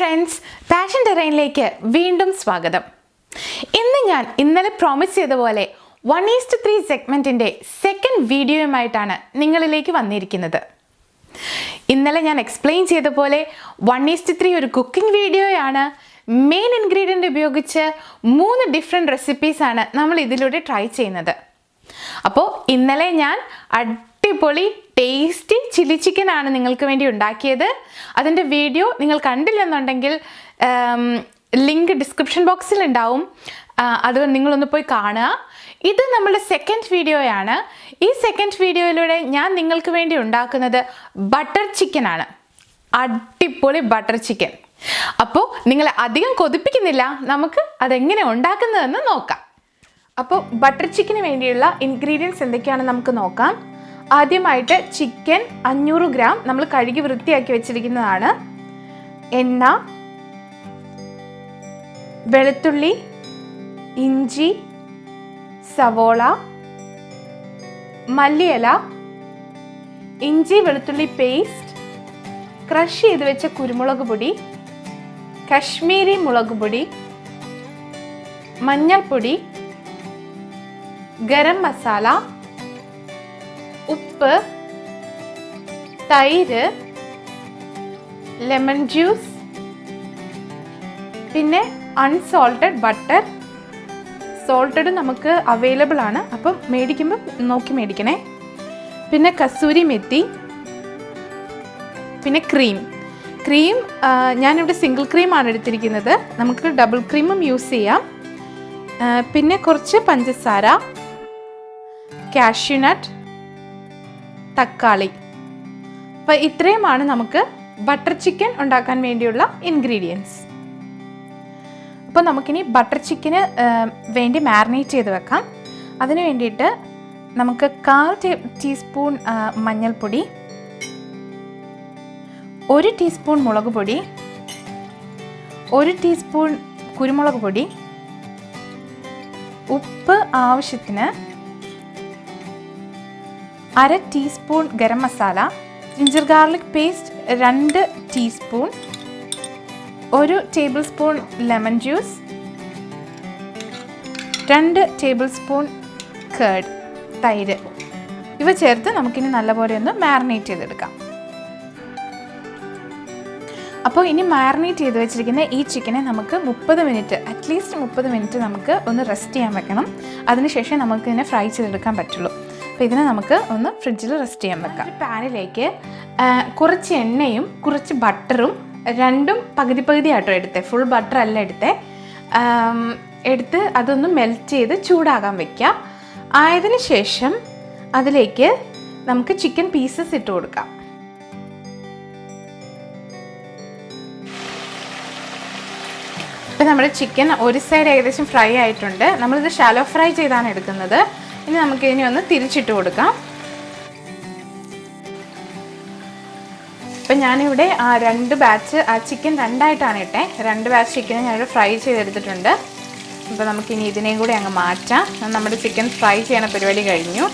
Friends, passion ടെറൈനിലേക്ക് വീണ്ടും സ്വാഗതം. ഇന്നലെ പ്രോമിസ് ചെയ്ത പോലെ 1:3 സെഗ്മെൻറ്റിൻ്റെ സെക്കൻഡ് വീഡിയോയുമായിട്ടാണ് നിങ്ങളിലേക്ക് വന്നിരിക്കുന്നത്. ഇന്നലെ ഞാൻ എക്സ്പ്ലെയിൻ ചെയ്ത പോലെ 1:3 ഒരു കുക്കിംഗ് വീഡിയോയാണ്. മെയിൻ ഇൻഗ്രീഡിയൻ്റ് ഉപയോഗിച്ച് 3 ഡിഫറെൻറ്റ് റെസിപ്പീസാണ് നമ്മൾ ഇതിലൂടെ ട്രൈ ചെയ്യുന്നത്. അപ്പോൾ ഇന്നലെ ഞാൻ അടിപൊളി ടേസ്റ്റി ചില്ലി ചിക്കൻ ആണ് നിങ്ങൾക്ക് വേണ്ടി ഉണ്ടാക്കിയത്. അതിൻ്റെ വീഡിയോ നിങ്ങൾ കണ്ടില്ലെന്നുണ്ടെങ്കിൽ ലിങ്ക് ഡിസ്ക്രിപ്ഷൻ ബോക്സിൽ ഉണ്ടാവും, അത് നിങ്ങളൊന്ന് പോയി കാണുക. ഇത് നമ്മുടെ സെക്കൻഡ് വീഡിയോയാണ്. ഈ സെക്കൻഡ് വീഡിയോയിലൂടെ ഞാൻ നിങ്ങൾക്ക് വേണ്ടി ഉണ്ടാക്കുന്നത് ബട്ടർ ചിക്കനാണ്. അടിപൊളി ബട്ടർ ചിക്കൻ. അപ്പോൾ നിങ്ങളെ അധികം കൊതിപ്പിക്കുന്നില്ല, നമുക്ക് അതെങ്ങനെ ഉണ്ടാക്കുന്നതെന്ന് നോക്കാം. അപ്പോൾ ബട്ടർ ചിക്കന് വേണ്ടിയുള്ള ഇൻഗ്രീഡിയൻസ് എന്തൊക്കെയാണെന്ന് നമുക്ക് നോക്കാം. ആദ്യമായിട്ട് ചിക്കൻ 500 ഗ്രാം നമ്മൾ കഴുകി വൃത്തിയാക്കി വെച്ചിരിക്കുന്നതാണ്. എണ്ണ, വെളുത്തുള്ളി, ഇഞ്ചി, സവോള, മല്ലിയില, ഇഞ്ചി വെളുത്തുള്ളി പേസ്റ്റ്, ക്രഷ് ചെയ്ത് വെച്ച കുരുമുളക് പൊടി, കശ്മീരി മുളക് പൊടി, മഞ്ഞൾപ്പൊടി, ഗരം മസാല, ഉപ്പ്, തൈര്, ലെമൺ ജ്യൂസ്, പിന്നെ അൺസോൾട്ടഡ് ബട്ടർ. സോൾട്ടഡ് നമുക്ക് അവൈലബിൾ ആണ്, അപ്പം മേടിക്കുമ്പോൾ നോക്കി മേടിക്കണേ. പിന്നെ കസൂരി മെത്തി, പിന്നെ ക്രീം. ഞാനിവിടെ സിംഗിൾ ക്രീമാണ് എടുത്തിരിക്കുന്നത്, നമുക്ക് ഡബിൾ ക്രീമും യൂസ് ചെയ്യാം. പിന്നെ കുറച്ച് പഞ്ചസാര, കാഷ്യൂനട്ട്, തക്കാളി. അപ്പോൾ ഇത്രയുമാണ് നമുക്ക് ബട്ടർ ചിക്കൻ ഉണ്ടാക്കാൻ വേണ്ടിയുള്ള ഇൻഗ്രീഡിയൻസ്. അപ്പോൾ നമുക്കിനി ബട്ടർ ചിക്കന് വേണ്ടി മാരിനേറ്റ് ചെയ്ത് വെക്കാം. അതിന് വേണ്ടിയിട്ട് നമുക്ക് 1/4 ടീസ്പൂൺ മഞ്ഞൾപ്പൊടി, 1 ടീസ്പൂൺ മുളക് പൊടി, 1 ടീസ്പൂൺ കുരുമുളക് പൊടി, ഉപ്പ് ആവശ്യത്തിന്, 1/2 teaspoon garam masala, ginger garlic paste 2 teaspoon, 1 table spoon lemon juice, 2 table spoon curd, തൈര്. ഇവ ചേർത്ത് നമുക്കിനി നല്ലപോലെ ഒന്ന് മാരിനേറ്റ് ചെയ്തെടുക്കാം. അപ്പോൾ ഇനി മാരിനേറ്റ് ചെയ്ത് വെച്ചിരിക്കുന്ന ഈ ചിക്കനെ നമുക്ക് 30 മിനിറ്റ്, അറ്റ്ലീസ്റ്റ് 30 മിനിറ്റ് നമുക്ക് ഒന്ന് റെസ്റ്റ് ചെയ്യാൻ വെക്കണം. അതിനുശേഷം നമുക്ക് ഇതിനെ ഫ്രൈ ചെയ്തെടുക്കാൻ പറ്റുള്ളൂ. അപ്പോൾ ഇതിനെ നമുക്ക് ഒന്ന് ഫ്രിഡ്ജിൽ റെസ്റ്റ് ചെയ്യാൻ വെക്കാം. പാനിലേക്ക് കുറച്ച് എണ്ണയും കുറച്ച് ബട്ടറും, രണ്ടും പകുതി പകുതിയായിട്ടോ എടുത്തേ, ഫുൾ ബട്ടർ അല്ല എടുത്ത് അതൊന്ന് മെൽറ്റ് ചെയ്ത് ചൂടാകാൻ വയ്ക്കാം. ആയതിനു ശേഷം അതിലേക്ക് നമുക്ക് ചിക്കൻ പീസസ് ഇട്ട് കൊടുക്കാം. ഇപ്പം നമ്മുടെ ചിക്കൻ ഒരു സൈഡ് ഏകദേശം ഫ്രൈ ആയിട്ടുണ്ട്. നമ്മളിത് ഷാലോ ഫ്രൈ ചെയ്താണ് എടുക്കുന്നത്. ഇനി നമുക്കിതിനെ ഒന്ന് തിരിച്ചിട്ട് കൊടുക്കാം. ഇപ്പം ഞാനിവിടെ 2 ബാച്ച് ചിക്കൻ 2ആയിട്ടാണ് ഇട്ടേ. 2 ബാച്ച് ചിക്കനെ ഞാനിവിടെ ഫ്രൈ ചെയ്തെടുത്തിട്ടുണ്ട്. അപ്പോൾ നമുക്കിനി ഇതിനെയും കൂടി അങ്ങ് മാറ്റാം. നമ്മുടെ ചിക്കൻ ഫ്രൈ ചെയ്യണ പരിപാടി കഴിഞ്ഞു.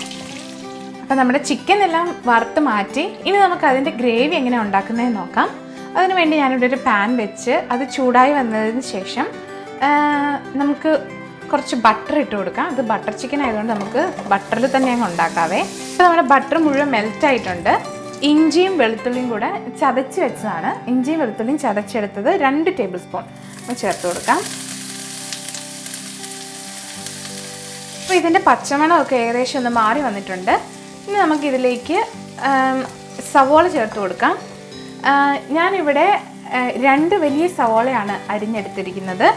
അപ്പം നമ്മുടെ ചിക്കൻ എല്ലാം വറുത്ത് മാറ്റി. ഇനി നമുക്ക് അതിൻ്റെ ഗ്രേവി എങ്ങനെ ഉണ്ടാക്കുന്നതെന്ന് നോക്കാം. അതിനുവേണ്ടി ഞാനിവിടെ ഒരു പാൻ വെച്ച് അത് ചൂടായി വന്നതിന് ശേഷം നമുക്ക് കുറച്ച് ബട്ടർ ഇട്ട് കൊടുക്കാം. ഇത് ബട്ടർ ചിക്കൻ ആയതുകൊണ്ട് നമുക്ക് ബട്ടറിൽ തന്നെ അങ്ങ് ഉണ്ടാക്കാവേ. ഇപ്പോൾ നമ്മുടെ ബട്ടർ മുഴുവൻ മെൽറ്റ് ആയിട്ടുണ്ട്. ഇഞ്ചിയും വെളുത്തുള്ളിയും കൂടെ ചതച്ച് വെച്ചതാണ്. ഇഞ്ചിയും വെളുത്തുള്ളിയും ചതച്ചെടുത്തത് 2 ടേബിൾ സ്പൂൺ ചേർത്ത് കൊടുക്കാം. അപ്പോൾ ഇതിൻ്റെ പച്ചമണമൊക്കെ ഏകദേശം ഒന്ന് മാറി വന്നിട്ടുണ്ട്. ഇനി നമുക്കിതിലേക്ക് സവോള ചേർത്ത് കൊടുക്കാം. ഞാനിവിടെ 2 വലിയ സവോളയാണ് അരിഞ്ഞെടുത്തിരിക്കുന്നത്.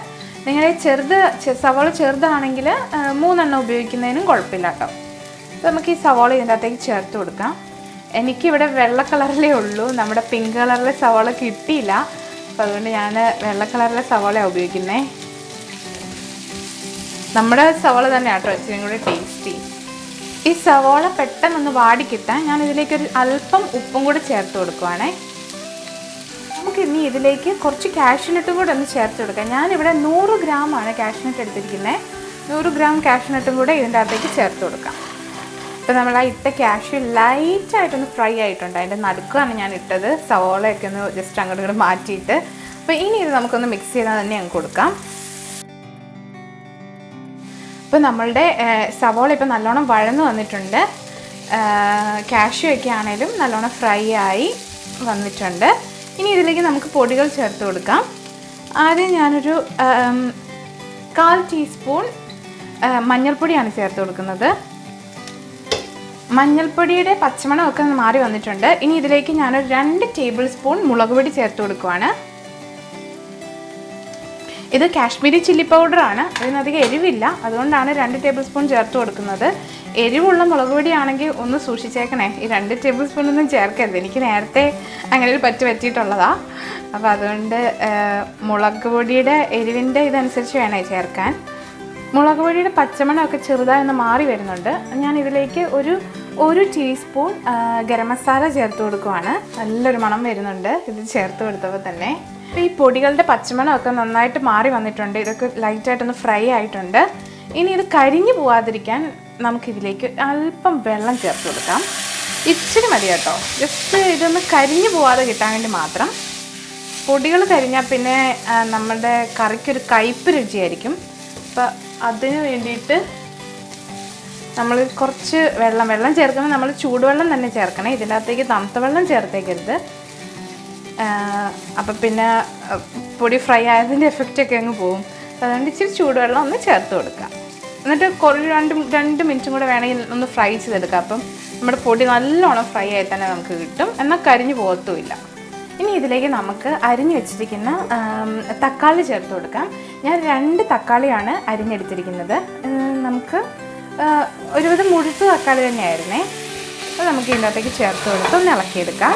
നിങ്ങളുടെ സവോള ചെറുതാണെങ്കിൽ 3 എണ്ണം ഉപയോഗിക്കുന്നതിനും കുഴപ്പമില്ല കേട്ടോ. അപ്പോൾ നമുക്ക് ഈ സവോള ഇതിൻ്റെ അകത്തേക്ക് ചേർത്ത് കൊടുക്കാം. എനിക്കിവിടെ വെള്ള കളറിലേ ഉള്ളൂ, നമ്മുടെ പിങ്ക് കളറിലെ സവോള കിട്ടിയില്ല. അപ്പോൾ അതുകൊണ്ട് ഞാൻ വെള്ള കളറിലെ സവോളയാണ് ഉപയോഗിക്കുന്നത്. നമ്മുടെ സവോള തന്നെ കേട്ടോ ഇച്ചിരി കൂടി ടേസ്റ്റി. ഈ സവോള പെട്ടെന്നൊന്ന് വാടിക്കിട്ടാൻ ഞാൻ ഇതിലേക്കൊരു അല്പം ഉപ്പും കൂടി ചേർത്ത് കൊടുക്കുവാണേ. നമുക്ക് ഇനി ഇതിലേക്ക് കുറച്ച് കാഷ്യൂനട്ടും കൂടെ ഒന്ന് ചേർത്ത് കൊടുക്കാം. ഞാനിവിടെ 100 ഗ്രാമാണ് കാഷ്യൂനട്ട് എടുത്തിരിക്കുന്നത്. 100 ഗ്രാം കാഷ്യൂനട്ടും കൂടെ ഇതിൻ്റെ അകത്തേക്ക് ചേർത്ത് കൊടുക്കാം. അപ്പോൾ നമ്മൾ ആ ഇട്ട കാഷ്യൂ ലൈറ്റായിട്ടൊന്ന് ഫ്രൈ ആയിട്ടുണ്ട്. അതിൻ്റെ നടുക്കാണ് ഞാൻ ഇട്ടത്. സവോളയൊക്കെ ഒന്ന് ജസ്റ്റ് അങ്ങോട്ട് ഇങ്ങോട്ട് മാറ്റിയിട്ട് അപ്പോൾ ഇനി ഇത് നമുക്കൊന്ന് മിക്സ് ചെയ്താൽ തന്നെ അങ്ങ് കൊടുക്കാം. ഇപ്പോൾ നമ്മളുടെ സവോള ഇപ്പോൾ നല്ലോണം വഴന്ന് വന്നിട്ടുണ്ട്. കാഷ്യൂ ഒക്കെ ആണെങ്കിലും നല്ലോണം ഫ്രൈ ആയി വന്നിട്ടുണ്ട്. ഇനി ഇതിലേക്ക് നമുക്ക് പൊടികൾ ചേർത്ത് കൊടുക്കാം. ആദ്യം ഞാനൊരു 1/4 ടീസ്പൂൺ മഞ്ഞൾപ്പൊടിയാണ് ചേർത്ത് കൊടുക്കുന്നത്. മഞ്ഞൾപ്പൊടിയുടെ പച്ചമണമൊക്കെ മാറി വന്നിട്ടുണ്ട്. ഇനി ഇതിലേക്ക് ഞാനൊരു 2 ടേബിൾ സ്പൂൺ മുളക് പൊടി ചേർത്ത് കൊടുക്കുവാണ്. ഇത് കാശ്മീരി ചില്ലി പൗഡറാണ്. അതിനധികം എരിവില്ല, അതുകൊണ്ടാണ് 2 ടേബിൾ സ്പൂൺ ചേർത്ത് കൊടുക്കുന്നത്. എരിവുള്ള മുളക് പൊടിയാണെങ്കിൽ ഒന്ന് സൂക്ഷിച്ചേക്കണേ. ഈ 2 ടേബിൾ സ്പൂണൊന്നും ചേർക്കരുത്. എനിക്ക് നേരത്തെ അങ്ങനെ ഒരു പറ്റിയിട്ടുള്ളതാണ്. അപ്പോൾ അതുകൊണ്ട് മുളക് പൊടിയുടെ എരിവിൻ്റെ ഇതനുസരിച്ച് വേണേ ചേർക്കാൻ. മുളക് പൊടിയുടെ പച്ചമണമൊക്കെ ചെറുതായി ഒന്ന് മാറി വരുന്നുണ്ട്. ഞാൻ ഇതിലേക്ക് ഒരു ടീസ്പൂൺ ഗരം മസാല ചേർത്ത് കൊടുക്കുവാണ്. നല്ലൊരു മണം വരുന്നുണ്ട് ഇത് ചേർത്ത് കൊടുത്തപ്പോൾ തന്നെ. അപ്പോൾ ഈ പൊടികളുടെ പച്ചമണമൊക്കെ നന്നായിട്ട് മാറി വന്നിട്ടുണ്ട്. ഇതൊക്കെ ലൈറ്റായിട്ടൊന്ന് ഫ്രൈ ആയിട്ടുണ്ട്. ഇനി ഇത് കരിഞ്ഞു പോവാതിരിക്കാൻ നമുക്കിതിലേക്ക് അല്പം വെള്ളം ചേർത്ത് കൊടുക്കാം. ഇച്ചിരി മതി കേട്ടോ, ജസ്റ്റ് ഇതൊന്ന് കരിഞ്ഞു പോവാതെ കിട്ടാൻ വേണ്ടി മാത്രം. പൊടികൾ കരിഞ്ഞാൽ പിന്നെ നമ്മുടെ കറിക്കൊരു കയ്പ്പ് രുചിയായിരിക്കും. അപ്പോൾ അതിന് വേണ്ടിയിട്ട് നമ്മൾ കുറച്ച് വെള്ളം ചേർക്കുമ്പോൾ നമ്മൾ ചൂടുവെള്ളം തന്നെ ചേർക്കണേ. ഇതിൻ്റെ അകത്തേക്ക് തണുത്ത വെള്ളം ചേർത്തേക്കരുത്. അപ്പം പിന്നെ പൊടി ഫ്രൈ ആയതിൻ്റെ എഫക്റ്റൊക്കെ അങ്ങ് പോകും. അതുകൊണ്ട് ഇച്ചിരി ചൂടുവെള്ളം ഒന്ന് ചേർത്ത് കൊടുക്കുക. എന്നിട്ട് രണ്ട് മിനിറ്റും കൂടെ വേണമെങ്കിൽ ഒന്ന് ഫ്രൈ ചെയ്തെടുക്കാം. അപ്പം നമ്മുടെ പൊടി നല്ലോണം ഫ്രൈ ആയി തന്നെ നമുക്ക് കിട്ടും, എന്നാൽ കരിഞ്ഞു പോകത്തുമില്ല. ഇനി ഇതിലേക്ക് നമുക്ക് അരിഞ്ഞു വെച്ചിരിക്കുന്ന തക്കാളി ചേർത്ത് കൊടുക്കാം. ഞാൻ 2 തക്കാളിയാണ് അരിഞ്ഞെടുത്തിരിക്കുന്നത്. നമുക്ക് ഒരുവിധം മുഴുത്ത തക്കാളി തന്നെയായിരുന്നേ. അപ്പോൾ നമുക്ക് ഇതിൻ്റെ ചേർത്ത് കൊടുത്ത് ഒന്ന് ഇളക്കിയെടുക്കാം.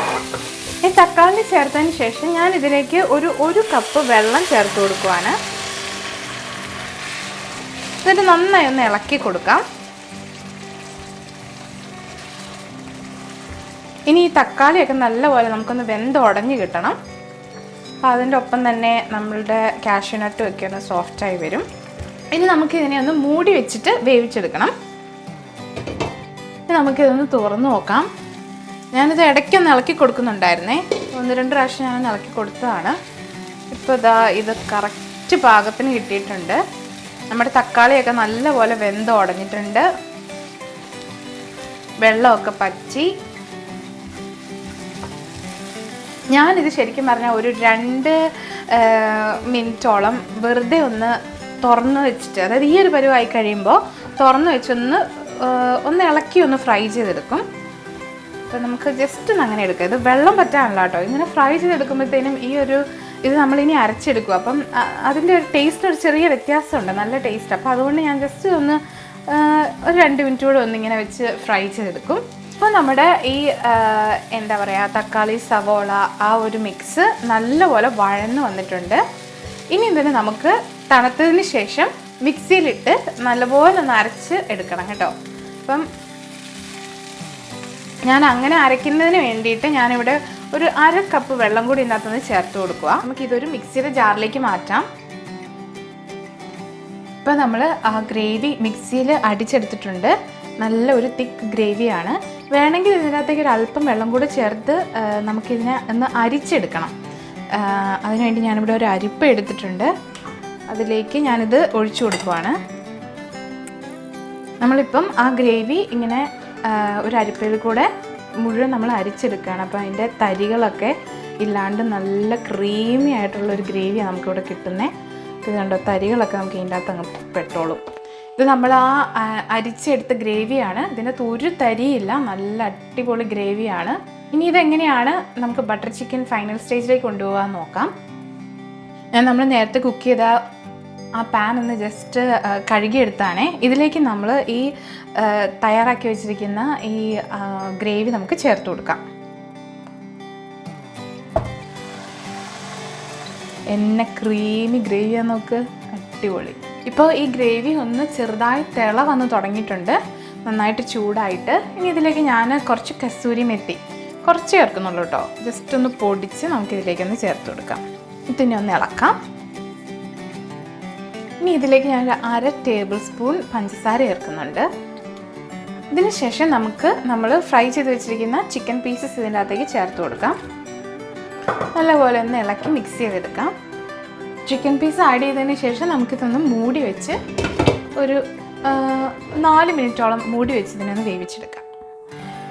ഈ തക്കാളി ചേർത്തതിന് ശേഷം ഞാൻ ഇതിലേക്ക് ഒരു കപ്പ് വെള്ളം ചേർത്ത് കൊടുക്കുവാണ്. എന്നിട്ട് നന്നായി ഒന്ന് ഇളക്കി കൊടുക്കാം. ഇനി ഈ തക്കാളിയൊക്കെ നല്ലപോലെ നമുക്കൊന്ന് വെന്തുടഞ്ഞ് കിട്ടണം. അപ്പോൾ അതിൻ്റെ ഒപ്പം തന്നെ നമ്മളുടെ കാഷ്യൂനട്ടും ഒക്കെ ഒന്ന് സോഫ്റ്റായി വരും. ഇനി നമുക്കിതിനെ ഒന്ന് മൂടി വെച്ചിട്ട് വേവിച്ചെടുക്കണം. നമുക്കിതൊന്ന് തുറന്ന് നോക്കാം. ഞാനിത് ഇടയ്ക്കൊന്ന് ഇളക്കി കൊടുക്കുന്നുണ്ടായിരുന്നേ. 1-2 പ്രാവശ്യം ഞാൻ ഇളക്കി കൊടുത്തതാണ്. ഇപ്പോൾ ഇത് കറക്റ്റ് പാകത്തിന് കിട്ടിയിട്ടുണ്ട്. നമ്മുടെ തക്കാളിയൊക്കെ നല്ലപോലെ വെന്തുടഞ്ഞിട്ടുണ്ട്. വെള്ളമൊക്കെ പറ്റി. ഞാനിത് ശരിക്കും പറഞ്ഞാൽ ഒരു 2 മിനിറ്റോളം വെറുതെ ഒന്ന് തുറന്ന് വെച്ചിട്ട്, അതായത് ഈ ഒരു പരുവായി കഴിയുമ്പോൾ തുറന്ന് വെച്ചൊന്ന് ഇളക്കി ഒന്ന് ഫ്രൈ ചെയ്തെടുക്കും. അപ്പോൾ നമുക്ക് ജസ്റ്റ് ഒന്ന് അങ്ങനെ എടുക്കാം. ഇത് വെള്ളം പറ്റാനല്ല കേട്ടോ. ഇങ്ങനെ ഫ്രൈ ചെയ്തെടുക്കുമ്പോഴത്തേനും ഇത് നമ്മളിനി അരച്ചെടുക്കും. അപ്പം അതിൻ്റെ ഒരു ടേസ്റ്റ് ഒരു ചെറിയ വ്യത്യാസമുണ്ട്, നല്ല ടേസ്റ്റ്. അപ്പോൾ അതുകൊണ്ട് ഞാൻ ജസ്റ്റ് ഒന്ന് ഒരു 2 മിനിറ്റ് കൂടെ ഒന്നിങ്ങനെ വെച്ച് ഫ്രൈ ചെയ്തെടുക്കും. അപ്പോൾ നമ്മുടെ ഈ എന്താ പറയുക, തക്കാളി സവോള ആ ഒരു മിക്സ് നല്ലപോലെ വഴന്ന് വന്നിട്ടുണ്ട്. ഇനി ഇതിന് നമുക്ക് തണുത്തതിന് ശേഷം മിക്സിയിലിട്ട് നല്ലപോലെ ഒന്ന് അരച്ച് എടുക്കണം കേട്ടോ. അപ്പം ഞാൻ അങ്ങനെ അരയ്ക്കുന്നതിന് വേണ്ടിയിട്ട് ഞാനിവിടെ ഒരു 1/2 കപ്പ് വെള്ളം കൂടി ഇതിനകത്തുനിന്ന് ചേർത്ത് കൊടുക്കുക. നമുക്കിതൊരു മിക്സിയുടെ ജാറിലേക്ക് മാറ്റാം. ഇപ്പം നമ്മൾ ആ ഗ്രേവി മിക്സിയിൽ അടിച്ചെടുത്തിട്ടുണ്ട്. നല്ല ഒരു തിക്ക് ഗ്രേവിയാണ്. വേണമെങ്കിൽ ഇതിനകത്തേക്ക് ഒരു അല്പം വെള്ളം കൂടി ചേർത്ത് നമുക്കിതിനെ ഒന്ന് അരിച്ചെടുക്കണം. അതിനുവേണ്ടി ഞാനിവിടെ ഒരു അരിപ്പ എടുത്തിട്ടുണ്ട്. അതിലേക്ക് ഞാനിത് ഒഴിച്ചു കൊടുക്കുവാണ്. നമ്മളിപ്പം ആ ഗ്രേവി ഇങ്ങനെ ഒരു അരിപ്പയിൽ കൂടെ മുഴുവൻ നമ്മൾ അരിച്ചെടുക്കുകയാണ്. അപ്പോൾ അതിൻ്റെ തരികളൊക്കെ ഇല്ലാണ്ട് നല്ല ക്രീമി ആയിട്ടുള്ളൊരു ഗ്രേവിയാണ് നമുക്കിവിടെ കിട്ടുന്നത്. ഇത് കണ്ടോ, തരികളൊക്കെ നമുക്ക് ഇതിൻ്റെ അകത്ത് അങ്ങ് പെട്ടോളും. ഇത് നമ്മൾ ആ അരിച്ചെടുത്ത ഗ്രേവിയാണ്. ഇതിനകത്ത് ഒരു തരിയില്ല, നല്ല അടിപൊളി ഗ്രേവിയാണ്. ഇനി ഇതെങ്ങനെയാണ് നമുക്ക് ബട്ടർ ചിക്കൻ ഫൈനൽ സ്റ്റേജിലേക്ക് കൊണ്ടുപോകാൻ നോക്കാം. നമ്മൾ നേരത്തെ കുക്ക് ചെയ്ത ആ പാൻ ഒന്ന് ജസ്റ്റ് കഴുകിയെടുത്താണേ. ഇതിലേക്ക് നമ്മൾ ഈ തയ്യാറാക്കി വെച്ചിരിക്കുന്ന ഈ ഗ്രേവി നമുക്ക് ചേർത്ത് കൊടുക്കാം. എന്നെ ക്രീമി ഗ്രേവിയാന്ന് നോക്ക്, അടിപൊളി. ഇപ്പോൾ ഈ ഗ്രേവി ഒന്ന് ചെറുതായി തിള വന്ന് തുടങ്ങിയിട്ടുണ്ട്, നന്നായിട്ട് ചൂടായിട്ട്. ഇനി ഇതിലേക്ക് ഞാൻ കുറച്ച് കസൂരി മെത്തി കുറച്ച് ചേർക്കുന്നുള്ളൂ കേട്ടോ. ജസ്റ്റ് ഒന്ന് പൊടിച്ച് നമുക്കിതിലേക്കൊന്ന് ചേർത്ത് കൊടുക്കാം. ഇതിനെ ഒന്ന് ഇളക്കാം. ഇനി ഇതിലേക്ക് ഞാൻ 1/2 ടേബിൾ സ്പൂൺ പഞ്ചസാര ചേർക്കുന്നുണ്ട്. ഇതിന് ശേഷം നമ്മൾ ഫ്രൈ ചെയ്ത് വെച്ചിരിക്കുന്ന ചിക്കൻ പീസസ് ഇതിൻ്റെ അകത്തേക്ക് ചേർത്ത് കൊടുക്കാം. നല്ലപോലെ ഒന്ന് ഇളക്കി മിക്സ് ചെയ്തെടുക്കാം. ചിക്കൻ പീസ് ആഡ് ചെയ്തതിന് ശേഷം നമുക്കിതൊന്ന് മൂടി വെച്ച് ഒരു 4 മിനിറ്റോളം മൂടി വെച്ച് ഇതിനൊന്ന് വേവിച്ചെടുക്കാം.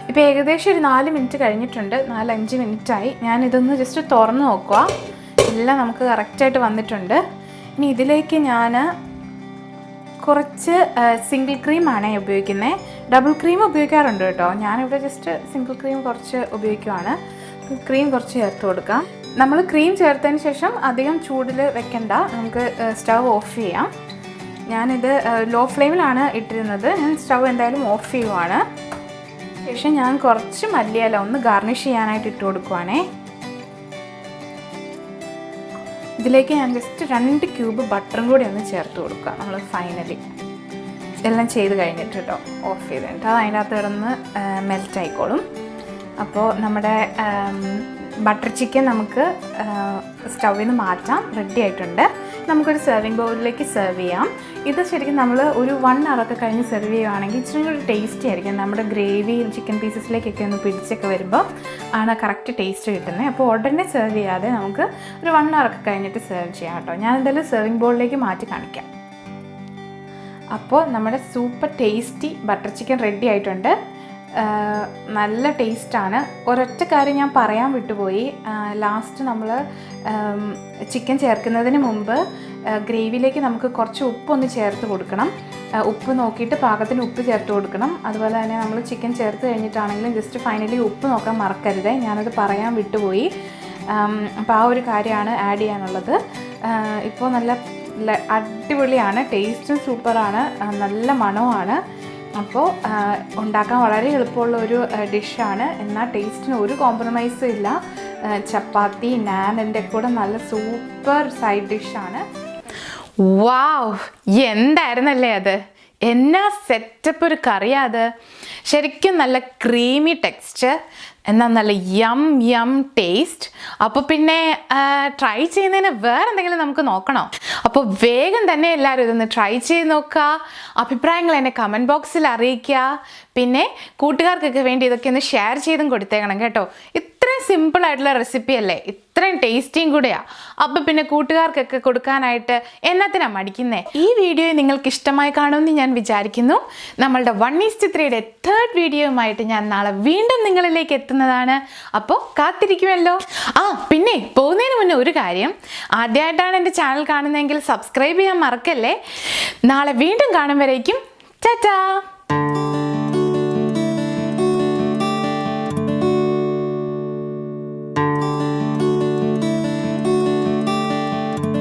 ഇപ്പോൾ ഏകദേശം ഒരു 4 മിനിറ്റ് കഴിഞ്ഞിട്ടുണ്ട്. 4-5 മിനിറ്റായി. ഞാനിതൊന്ന് ജസ്റ്റ് തുറന്ന് നോക്കുക. എല്ലാം നമുക്ക് കറക്റ്റായിട്ട് വന്നിട്ടുണ്ട്. ഇനി ഇതിലേക്ക് ഞാൻ കുറച്ച് സിംഗിൾ ക്രീമാണ് ഉപയോഗിക്കുന്നത്. ഡബിൾ ക്രീം ഉപയോഗിക്കാറുണ്ട് കേട്ടോ. ഞാനിവിടെ ജസ്റ്റ് സിംഗിൾ ക്രീം കുറച്ച് ഉപയോഗിക്കുവാണ്. ക്രീം കുറച്ച് ചേർത്ത് കൊടുക്കാം. നമ്മൾ ക്രീം ചേർത്തതിന് ശേഷം അധികം ചൂടിൽ വെക്കണ്ട, നമുക്ക് സ്റ്റവ് ഓഫ് ചെയ്യാം. ഞാനിത് ലോ ഫ്ലെയിമിലാണ് ഇട്ടിരുന്നത്. ഞാൻ സ്റ്റവ് എന്തായാലും ഓഫ് ചെയ്യുവാണ്. ശേഷം ഞാൻ കുറച്ച് മല്ലിയില ഒന്ന് ഗാർണിഷ് ചെയ്യാനായിട്ട് ഇട്ട് കൊടുക്കുവാണേ. ഇതിലേക്ക് ഞാൻ ജസ്റ്റ് 2 ക്യൂബ് ബട്ടറും കൂടി ഒന്ന് ചേർത്ത് കൊടുക്കുക. നമ്മൾ ഫൈനലി എല്ലാം ചെയ്ത് കഴിഞ്ഞിട്ട് കേട്ടോ ഓഫ് ചെയ്തിട്ട് അത് അതിൻ്റെ അകത്ത് കിടന്ന് മെൽറ്റ് ആയിക്കോളും. അപ്പോൾ നമ്മുടെ ബട്ടർ ചിക്കൻ നമുക്ക് സ്റ്റൗവിൽ നിന്ന് മാറ്റാം. റെഡി ആയിട്ടുണ്ട്. നമുക്കൊരു സെർവിങ് ബൗളിലേക്ക് സെർവ് ചെയ്യാം. ഇത് ശരിക്കും നമ്മൾ ഒരു 1 hour ഒക്കെ കഴിഞ്ഞ് സെർവ് ചെയ്യുകയാണെങ്കിൽ ഇച്ചിരി കൂടി ടേസ്റ്റി ആയിരിക്കും. നമ്മുടെ ഗ്രേവി ചിക്കൻ പീസസിലേക്കൊക്കെ ഒന്ന് പിടിച്ചൊക്കെ വരുമ്പോൾ ആണ് കറക്റ്റ് ടേസ്റ്റ് കിട്ടുന്നത്. അപ്പോൾ ഉടനെ സെർവ് ചെയ്യാതെ നമുക്ക് ഒരു 1 hour ഒക്കെ കഴിഞ്ഞിട്ട് സെർവ് ചെയ്യാം കേട്ടോ. ഞാൻ എന്തായാലും സെർവിങ് ബൗളിലേക്ക് മാറ്റി കാണിക്കാം. അപ്പോൾ നമ്മുടെ super tasty butter chicken ready ആയിട്ടുണ്ട്. നല്ല ടേസ്റ്റാണ്. ഒരൊറ്റ കാര്യം ഞാൻ പറയാൻ വിട്ടുപോയി. ലാസ്റ്റ് നമ്മൾ ചിക്കൻ ചേർക്കുന്നതിന് മുമ്പ് ഗ്രേവിയിലേക്ക് നമുക്ക് കുറച്ച് ഉപ്പൊന്ന് ചേർത്ത് കൊടുക്കണം. ഉപ്പ് നോക്കിയിട്ട് പാകത്തിന് ഉപ്പ് ചേർത്ത് കൊടുക്കണം. അതുപോലെ തന്നെ നമ്മൾ ചിക്കൻ ചേർത്ത് കഴിഞ്ഞിട്ടാണെങ്കിലും ജസ്റ്റ് ഫൈനലി ഉപ്പ് നോക്കാൻ മറക്കരുത്. ഞാനത് പറയാൻ വിട്ടുപോയി. അപ്പോൾ ആ ഒരു കാര്യമാണ് ആഡ് ചെയ്യാനുള്ളത്. ഇപ്പോൾ നല്ല അടിപൊളിയാണ്. ടേസ്റ്റും സൂപ്പറാണ്. നല്ല മണവുമാണ്. അപ്പോൾ ഉണ്ടാക്കാൻ വളരെ എളുപ്പമുള്ള ഒരു ഡിഷാണ്. എന്നാൽ ടേസ്റ്റിന് ഒരു കോംപ്രമൈസും ഇല്ല. ചപ്പാത്തി നാനിൻ്റെ കൂടെ നല്ല സൂപ്പർ സൈഡ് ഡിഷാണ്. വാവ്, എന്തായിരുന്നല്ലേ അത്! എന്നാ സെറ്റപ്പ് ഒരു കറിയാ അത്. ശരിക്കും നല്ല ക്രീമി ടെക്സ്ചർ, എന്നാൽ നല്ല യം ടേസ്റ്റ്. അപ്പോൾ പിന്നെ ട്രൈ ചെയ്യുന്നതിന് വേറെ എന്തെങ്കിലും നമുക്ക് നോക്കണോ? അപ്പോൾ വേഗം തന്നെ എല്ലാവരും ഇതൊന്ന് ട്രൈ ചെയ്ത് നോക്കുക. അഭിപ്രായങ്ങൾ എന്നെ കമൻറ്റ് ബോക്സിൽ അറിയിക്കുക. പിന്നെ കൂട്ടുകാർക്കൊക്കെ വേണ്ടി ഇതൊക്കെ ഒന്ന് ഷെയർ ചെയ്തും കൊടുത്തേക്കണം കേട്ടോ. ഇത്രയും സിമ്പിളായിട്ടുള്ള റെസിപ്പി അല്ലേ, ഇത്രയും ടേസ്റ്റിയും കൂടെയാണ്. അപ്പോൾ പിന്നെ കൂട്ടുകാർക്കൊക്കെ കൊടുക്കാനായിട്ട് എന്നത്തിനാണ് മടിക്കുന്നത്. ഈ വീഡിയോ നിങ്ങൾക്ക് ഇഷ്ടമായി കാണുമെന്ന് ഞാൻ വിചാരിക്കുന്നു. നമ്മളുടെ 1:3 3rd വീഡിയോയുമായിട്ട് ഞാൻ നാളെ വീണ്ടും നിങ്ങളിലേക്ക് എത്തുന്നതാണ്. അപ്പോൾ കാത്തിരിക്കുമല്ലോ. പിന്നെ പോകുന്നതിന് മുന്നേ ഒരു കാര്യം, ആദ്യമായിട്ടാണ് എൻ്റെ ചാനൽ കാണുന്നതെങ്കിൽ സബ്സ്ക്രൈബ് ചെയ്യാൻ മറക്കല്ലേ. നാളെ വീണ്ടും കാണും വരേക്കും ടാറ്റാ.